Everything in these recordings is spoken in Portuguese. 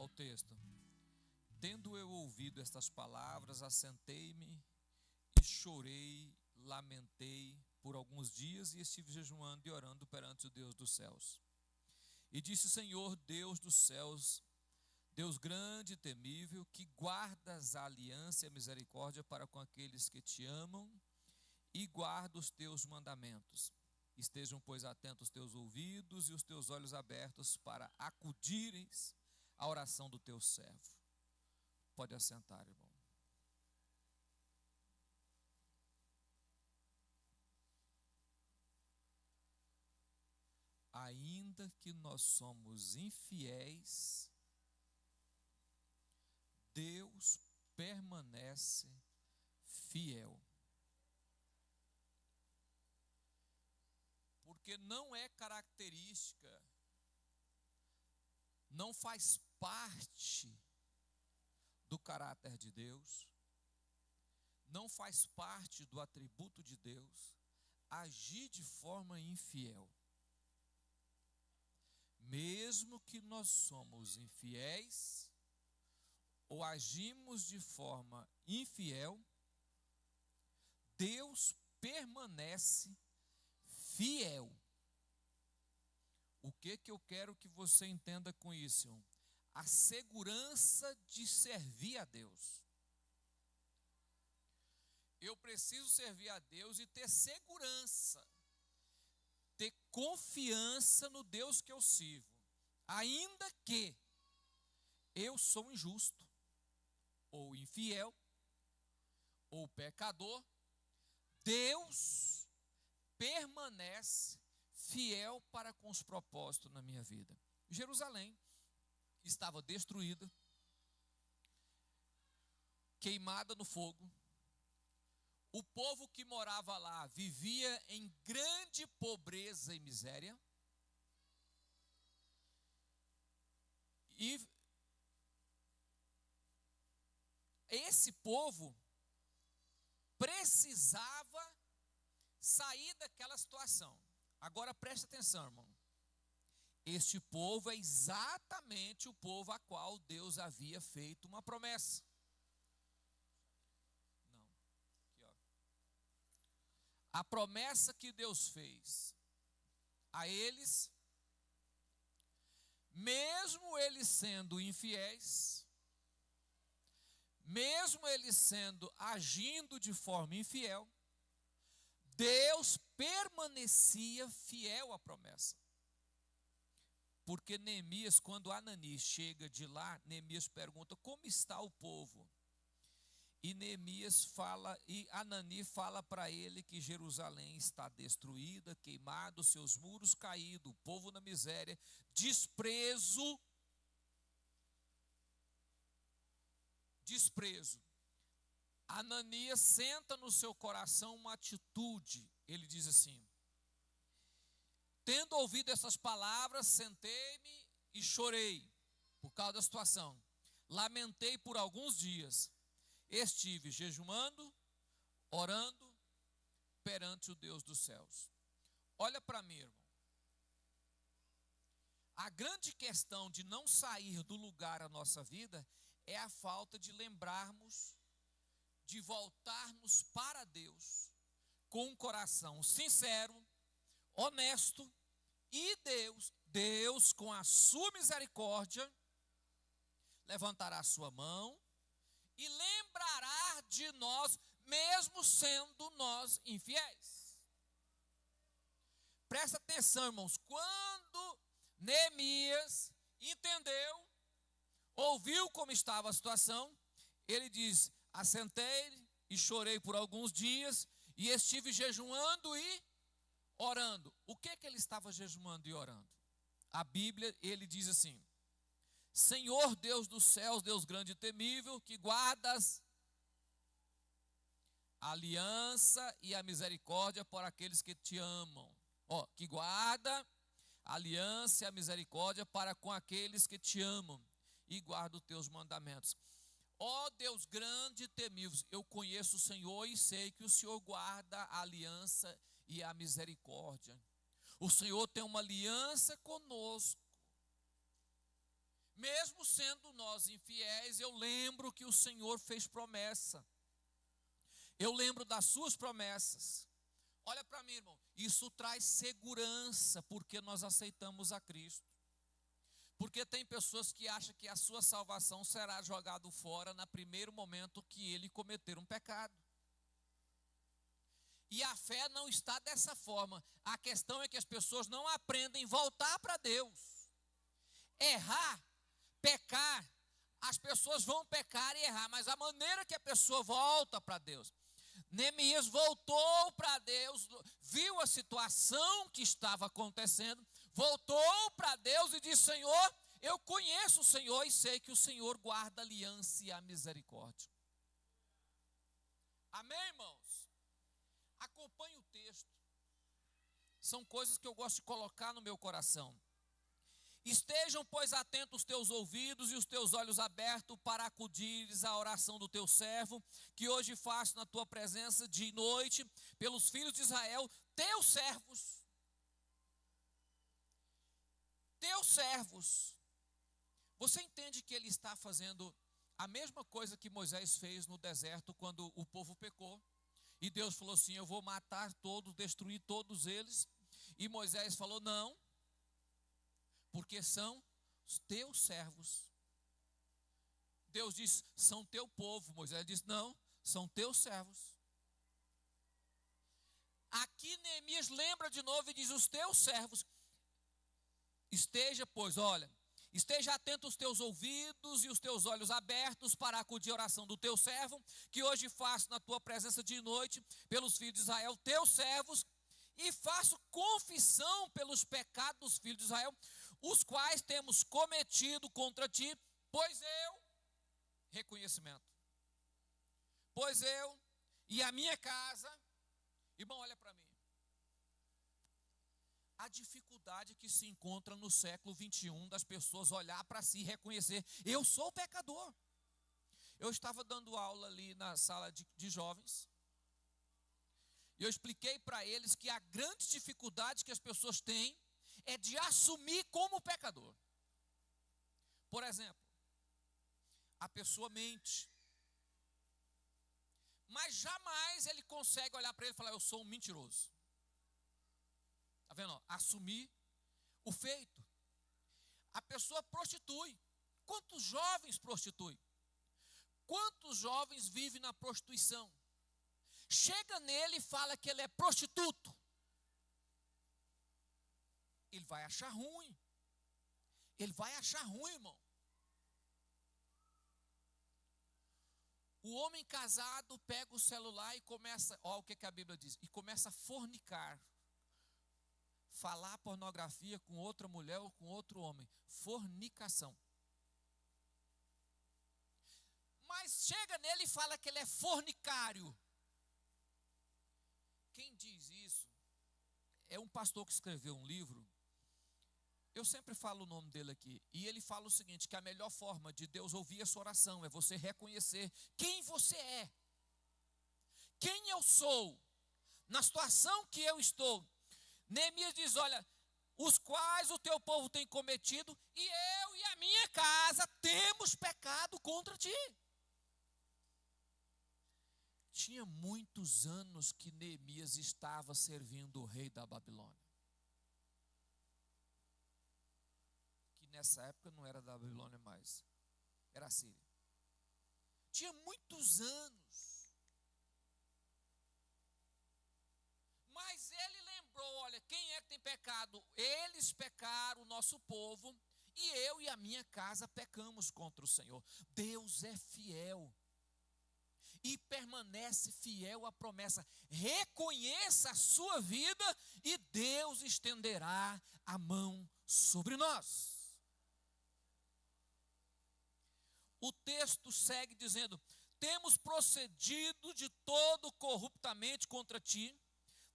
Olha o texto. Tendo eu ouvido estas palavras, assentei-me e chorei, lamentei por alguns dias e estive jejuando e orando perante o Deus dos céus. E disse: Senhor, Deus dos céus, Deus grande e temível, que guardas a aliança e a misericórdia para com aqueles que te amam e guarda os teus mandamentos. Estejam, pois, atentos os teus ouvidos e os teus olhos abertos para acudires à oração do teu servo. Pode assentar, irmão. Ainda que nós somos infiéis, Deus permanece fiel. Porque não é característica, não faz parte do caráter de Deus, não faz parte do atributo de Deus agir de forma infiel. Mesmo que nós somos infiéis ou agimos de forma infiel, Deus permanece fiel. O que eu quero que você entenda com isso? A segurança de servir a Deus. Eu preciso servir a Deus e ter segurança, ter confiança no Deus que eu sirvo, ainda que eu sou injusto, ou infiel, ou pecador, Deus permanece fiel para com os propósitos na minha vida. Jerusalém estava destruída, queimada no fogo. O povo que morava lá vivia em grande pobreza e miséria. E esse povo precisava sair daquela situação. Agora preste atenção, irmão. Este povo é exatamente o povo a qual Deus havia feito uma promessa. Não. Aqui, ó. A promessa que Deus fez a eles, mesmo eles sendo infiéis, mesmo eles agindo de forma infiel, Deus permanecia fiel à promessa. Porque Neemias, quando Anani chega de lá, Neemias pergunta: como está o povo? E Anani fala para ele que Jerusalém está destruída, queimada, os seus muros caídos, o povo na miséria, desprezo. Ananias senta no seu coração uma atitude. Ele diz assim: tendo ouvido essas palavras, sentei-me e chorei por causa da situação. Lamentei por alguns dias. Estive jejuando, orando perante o Deus dos céus. Olha para mim, irmão. A grande questão de não sair do lugar a nossa vida é a falta de lembrarmos, de voltarmos para Deus com um coração sincero, honesto, e Deus com a sua misericórdia levantará a sua mão e lembrará de nós, mesmo sendo nós infiéis. Presta atenção, irmãos. Quando Neemias entendeu, ouviu como estava a situação, ele diz: assentei e chorei por alguns dias e estive jejuando e orando. O que ele estava jejuando e orando? A Bíblia, ele diz assim: Senhor Deus dos céus, Deus grande e temível, que guardas a aliança e a misericórdia para aqueles que te amam. Que guarda a aliança e a misericórdia para com aqueles que te amam e guarda os teus mandamentos. Deus grande e temível, eu conheço o Senhor e sei que o Senhor guarda a aliança e a misericórdia. O Senhor tem uma aliança conosco. Mesmo sendo nós infiéis, eu lembro que o Senhor fez promessa. Eu lembro das suas promessas. Olha para mim, irmão. Isso traz segurança, porque nós aceitamos a Cristo. Porque tem pessoas que acham que a sua salvação será jogada fora no primeiro momento que ele cometer um pecado. E a fé não está dessa forma. A questão é que as pessoas não aprendem a voltar para Deus. Errar, pecar, as pessoas vão pecar e errar, mas a maneira que a pessoa volta para Deus. Neemias voltou para Deus, viu a situação que estava acontecendo, voltou para Deus e disse: Senhor, eu conheço o Senhor e sei que o Senhor guarda a aliança e a misericórdia. Amém, irmãos? Acompanhe o texto. São coisas que eu gosto de colocar no meu coração. Estejam, pois, atentos os teus ouvidos e os teus olhos abertos para acudires à oração do teu servo, que hoje faço na tua presença de noite, pelos filhos de Israel, teus servos. Teus servos. Você entende que ele está fazendo a mesma coisa que Moisés fez no deserto quando o povo pecou? E Deus falou assim: eu vou matar todos, destruir todos eles. E Moisés falou: não, porque são os teus servos. Deus disse: são teu povo. Moisés disse: não, são teus servos. Aqui Neemias lembra de novo e diz: os teus servos. Esteja, pois, olha, esteja atento os teus ouvidos e os teus olhos abertos para acudir a oração do teu servo, que hoje faço na tua presença de noite, pelos filhos de Israel, teus servos, e faço confissão pelos pecados dos filhos de Israel, os quais temos cometido contra ti, pois eu, reconhecimento, pois eu e a minha casa, irmão, olha para mim, a dificuldade que se encontra no século 21 das pessoas olhar para si e reconhecer: eu sou pecador. Eu estava dando aula ali na sala de jovens, e eu expliquei para eles que a grande dificuldade que as pessoas têm é de assumir como pecador. Por exemplo, a pessoa mente, mas jamais ele consegue olhar para ele e falar: eu sou um mentiroso. Está vendo? Assumir o feito. A pessoa prostitui. Quantos jovens prostituem? Quantos jovens vivem na prostituição? Chega nele e fala que ele é prostituto. Ele vai achar ruim. Ele vai achar ruim, irmão. O homem casado pega o celular e começa, olha o que a Bíblia diz, e começa a fornicar. Falar pornografia com outra mulher ou com outro homem. Fornicação. Mas chega nele e fala que ele é fornicário. Quem diz isso é um pastor que escreveu um livro. Eu sempre falo o nome dele aqui. E ele fala o seguinte: que a melhor forma de Deus ouvir a sua oração é você reconhecer quem você é. Quem eu sou. Na situação que eu estou. Neemias diz: olha, os quais o teu povo tem cometido, e eu e a minha casa temos pecado contra ti. Tinha muitos anos que Neemias estava servindo o rei da Babilônia. Que nessa época não era da Babilônia mais, era a Síria. Tinha muitos anos. Mas ele lembrou: olha, quem é que tem pecado? Eles pecaram, o nosso povo, e eu e a minha casa pecamos contra o Senhor. Deus é fiel e permanece fiel à promessa. Reconheça a sua vida e Deus estenderá a mão sobre nós. O texto segue dizendo: temos procedido de todo corruptamente contra ti,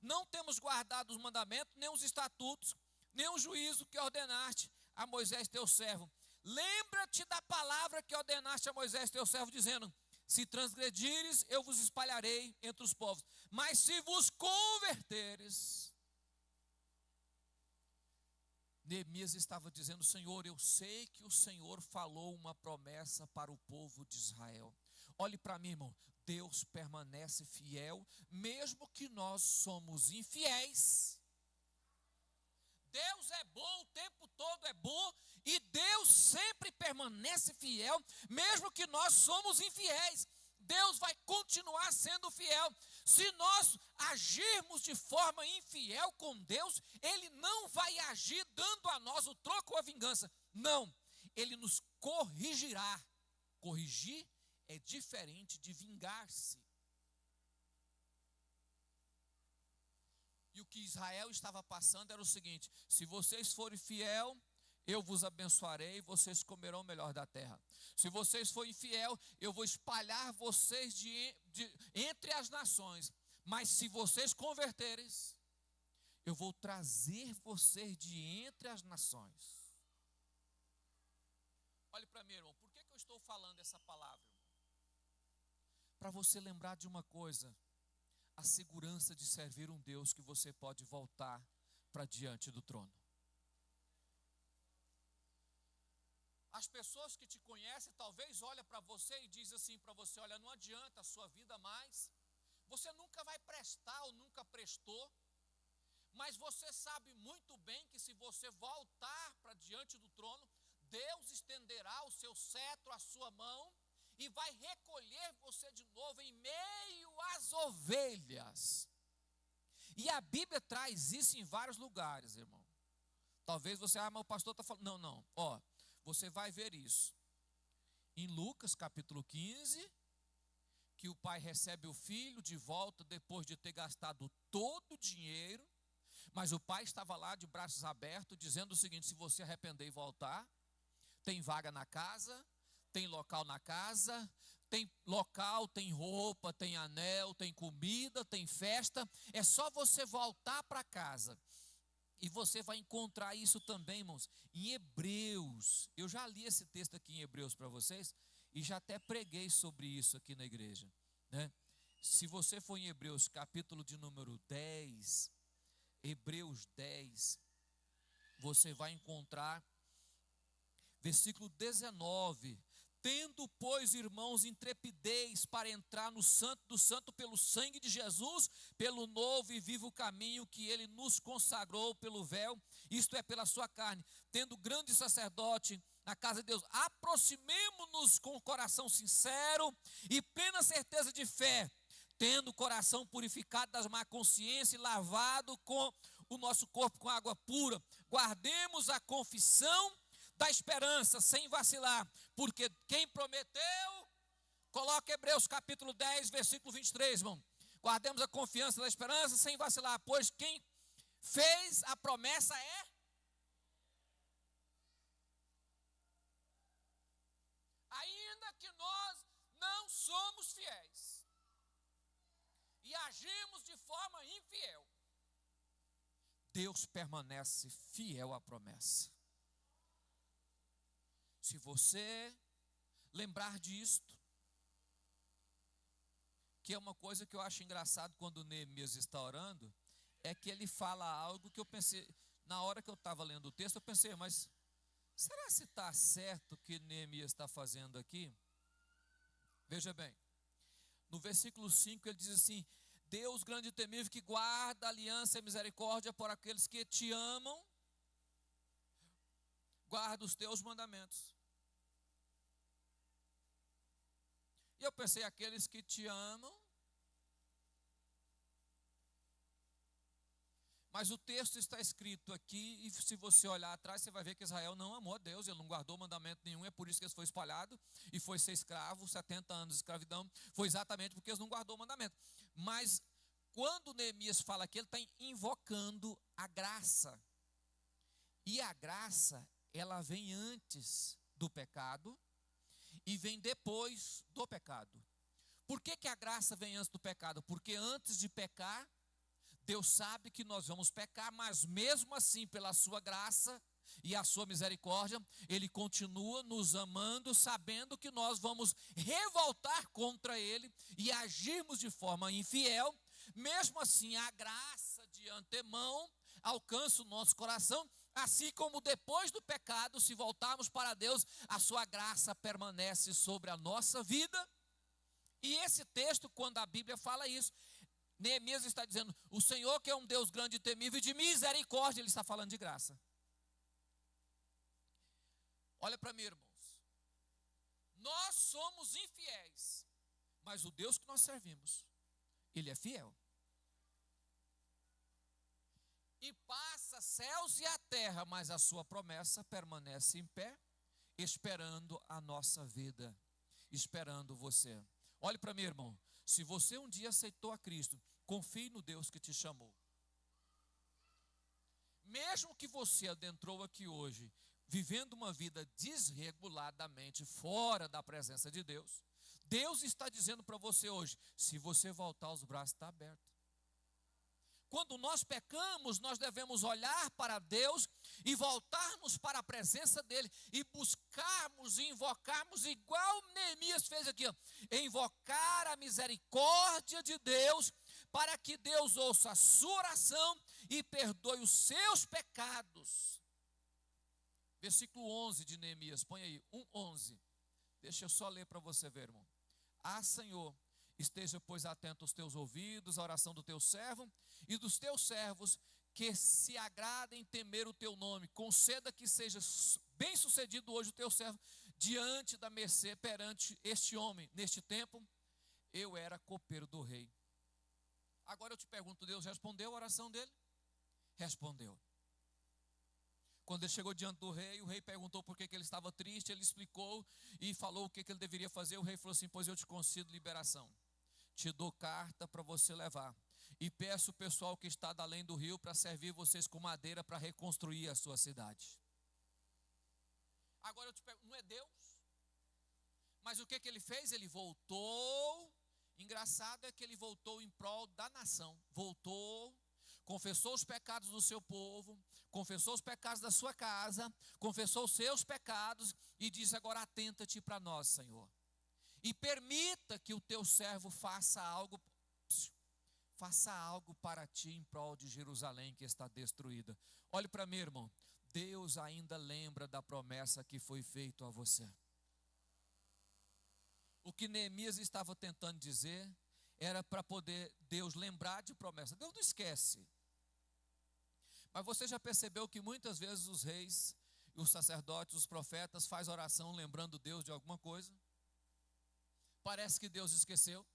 não temos guardado os mandamentos, nem os estatutos, nem o juízo que ordenaste a Moisés teu servo. Lembra-te da palavra que ordenaste a Moisés teu servo, dizendo: se transgredires, eu vos espalharei entre os povos. Mas se vos converteres... Neemias estava dizendo: Senhor, eu sei que o Senhor falou uma promessa para o povo de Israel. Olhe para mim, irmão, Deus permanece fiel, mesmo que nós somos infiéis. Deus é bom, o tempo todo é bom, e Deus sempre permanece fiel, mesmo que nós somos infiéis. Deus vai continuar sendo fiel. Se nós agirmos de forma infiel com Deus, Ele não vai agir dando a nós o troco ou a vingança. Não, Ele nos corrigirá. Corrigir é diferente de vingar-se. E o que Israel estava passando era o seguinte: se vocês forem fiel, eu vos abençoarei e vocês comerão o melhor da terra. Se vocês forem infiel, eu vou espalhar vocês entre as nações. Mas se vocês converteres, eu vou trazer vocês de entre as nações. Olhe para mim, irmão, por que eu estou falando essa palavra, irmão? Para você lembrar de uma coisa: a segurança de servir um Deus que você pode voltar para diante do trono. As pessoas que te conhecem talvez olhem para você e dizem assim para você: olha, não adianta a sua vida mais, você nunca vai prestar ou nunca prestou. Mas você sabe muito bem que se você voltar para diante do trono, Deus estenderá o seu cetro, a sua mão, e vai recolher você de novo em meio às ovelhas. E a Bíblia traz isso em vários lugares, irmão. Talvez você, mas o pastor está falando. Não, ó, você vai ver isso em Lucas capítulo 15, que o pai recebe o filho de volta depois de ter gastado todo o dinheiro, mas o pai estava lá de braços abertos, dizendo o seguinte: se você arrepender e voltar, tem vaga na casa, tem local na casa, tem local, tem roupa, tem anel, tem comida, tem festa. É só você voltar para casa. E você vai encontrar isso também, irmãos, em Hebreus. Eu já li esse texto aqui em Hebreus para vocês e já até preguei sobre isso aqui na igreja, né? Se você for em Hebreus capítulo de número 10, Hebreus 10, você vai encontrar versículo 19: tendo, pois, irmãos, intrepidez para entrar no santo do santo pelo sangue de Jesus, pelo novo e vivo caminho que ele nos consagrou pelo véu, isto é, pela sua carne, tendo grande sacerdote na casa de Deus, aproximemo-nos com o coração sincero e plena certeza de fé, tendo o coração purificado das má consciência e lavado com o nosso corpo com água pura, guardemos a confissão da esperança sem vacilar, porque quem prometeu, coloca Hebreus capítulo 10, versículo 23, irmão. Guardemos a confiança da esperança sem vacilar, pois quem fez a promessa é. Ainda que nós não somos fiéis e agimos de forma infiel, Deus permanece fiel à promessa. Se você lembrar disto, que é uma coisa que eu acho engraçado quando Neemias está orando, é que ele fala algo que eu pensei, na hora que eu estava lendo o texto, eu pensei, mas será se está certo o que Neemias está fazendo aqui? Veja bem, no versículo 5 ele diz assim: Deus grande e temível, que guarda a aliança e misericórdia por aqueles que te amam, guarda os teus mandamentos. E eu pensei, aqueles que te amam. Mas o texto está escrito aqui, e se você olhar atrás, você vai ver que Israel não amou a Deus, ele não guardou mandamento nenhum, é por isso que ele foi espalhado e foi ser escravo, 70 anos de escravidão, foi exatamente porque eles não guardou o mandamento. Mas quando Neemias fala aqui, ele está invocando a graça. E a graça, ela vem antes do pecado e vem depois do pecado. Por que a graça vem antes do pecado? Porque antes de pecar, Deus sabe que nós vamos pecar, mas mesmo assim, pela sua graça e a sua misericórdia, Ele continua nos amando, sabendo que nós vamos revoltar contra Ele e agirmos de forma infiel. Mesmo assim, a graça de antemão alcança o nosso coração Assim como depois do pecado, se voltarmos para Deus, a sua graça permanece sobre a nossa vida. E esse texto, quando a Bíblia fala isso, Neemias está dizendo, o Senhor que é um Deus grande e temível e de misericórdia, Ele está falando de graça. Olha para mim, irmãos, nós somos infiéis, mas o Deus que nós servimos, Ele é fiel. E passa céus e a terra, mas a sua promessa permanece em pé, esperando a nossa vida, esperando você. Olhe para mim, irmão, se você um dia aceitou a Cristo, confie no Deus que te chamou. Mesmo que você adentrou aqui hoje, vivendo uma vida desreguladamente fora da presença de Deus, Deus está dizendo para você hoje, se você voltar, os braços estão abertos. Quando nós pecamos, nós devemos olhar para Deus e voltarmos para a presença dEle e buscarmos e invocarmos, igual Neemias fez aqui, ó, invocar a misericórdia de Deus, para que Deus ouça a sua oração e perdoe os seus pecados. Versículo 11 de Neemias, põe aí, 1:11. Deixa eu só ler para você ver, irmão. Ah, Senhor, esteja, pois, atento aos teus ouvidos, à oração do teu servo e dos teus servos, que se agradem em temer o teu nome. Conceda que seja bem sucedido hoje o teu servo, diante da mercê, perante este homem. Neste tempo, eu era copeiro do rei. Agora eu te pergunto, Deus respondeu a oração dele? Respondeu. Quando ele chegou diante do rei, o rei perguntou por que ele estava triste, ele explicou e falou o que ele deveria fazer. O rei falou assim, pois eu te concedo liberação. Te dou carta para você levar. E peço o pessoal que está da além do rio para servir vocês com madeira para reconstruir a sua cidade. Agora eu te pergunto, não é Deus? Mas o que ele fez? Ele voltou. Engraçado é que ele voltou em prol da nação. Voltou, confessou os pecados do seu povo, confessou os pecados da sua casa, confessou os seus pecados e disse, agora atenta-te para nós, Senhor. E permita que o teu servo faça algo para ti em prol de Jerusalém que está destruída. Olhe para mim, irmão, Deus ainda lembra da promessa que foi feita a você. O que Neemias estava tentando dizer era para poder Deus lembrar de promessa. Deus não esquece. Mas você já percebeu que muitas vezes os reis, os sacerdotes, os profetas fazem oração lembrando Deus de alguma coisa? Parece que Deus esqueceu.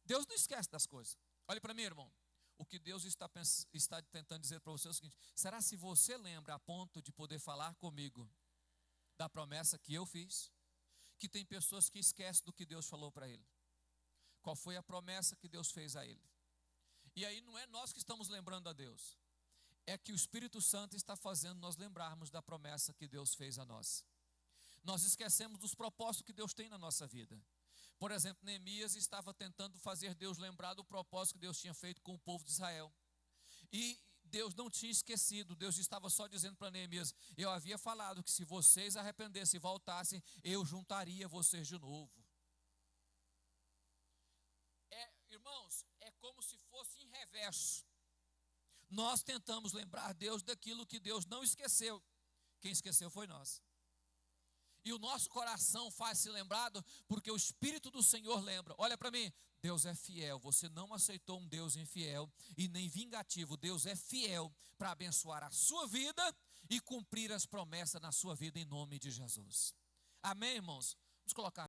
Deus não esquece das coisas. Olhe para mim, irmão. O que Deus está tentando dizer para você é o seguinte: será se você lembra a ponto de poder falar comigo da promessa que eu fiz? Que tem pessoas que esquecem do que Deus falou para ele. Qual foi a promessa que Deus fez a ele? E aí não é nós que estamos lembrando a Deus. É que o Espírito Santo está fazendo nós lembrarmos da promessa que Deus fez a nós. Nós esquecemos dos propósitos que Deus tem na nossa vida. Por exemplo, Neemias estava tentando fazer Deus lembrar do propósito que Deus tinha feito com o povo de Israel. E Deus não tinha esquecido, Deus estava só dizendo para Neemias, eu havia falado que se vocês arrependessem e voltassem, eu juntaria vocês de novo. Irmãos, é como se fosse em reverso. Nós tentamos lembrar Deus daquilo que Deus não esqueceu. Quem esqueceu foi nós. E o nosso coração faz-se lembrado porque o Espírito do Senhor lembra. Olha para mim, Deus é fiel. Você não aceitou um Deus infiel e nem vingativo. Deus é fiel para abençoar a sua vida e cumprir as promessas na sua vida em nome de Jesus. Amém, irmãos? Vamos colocar.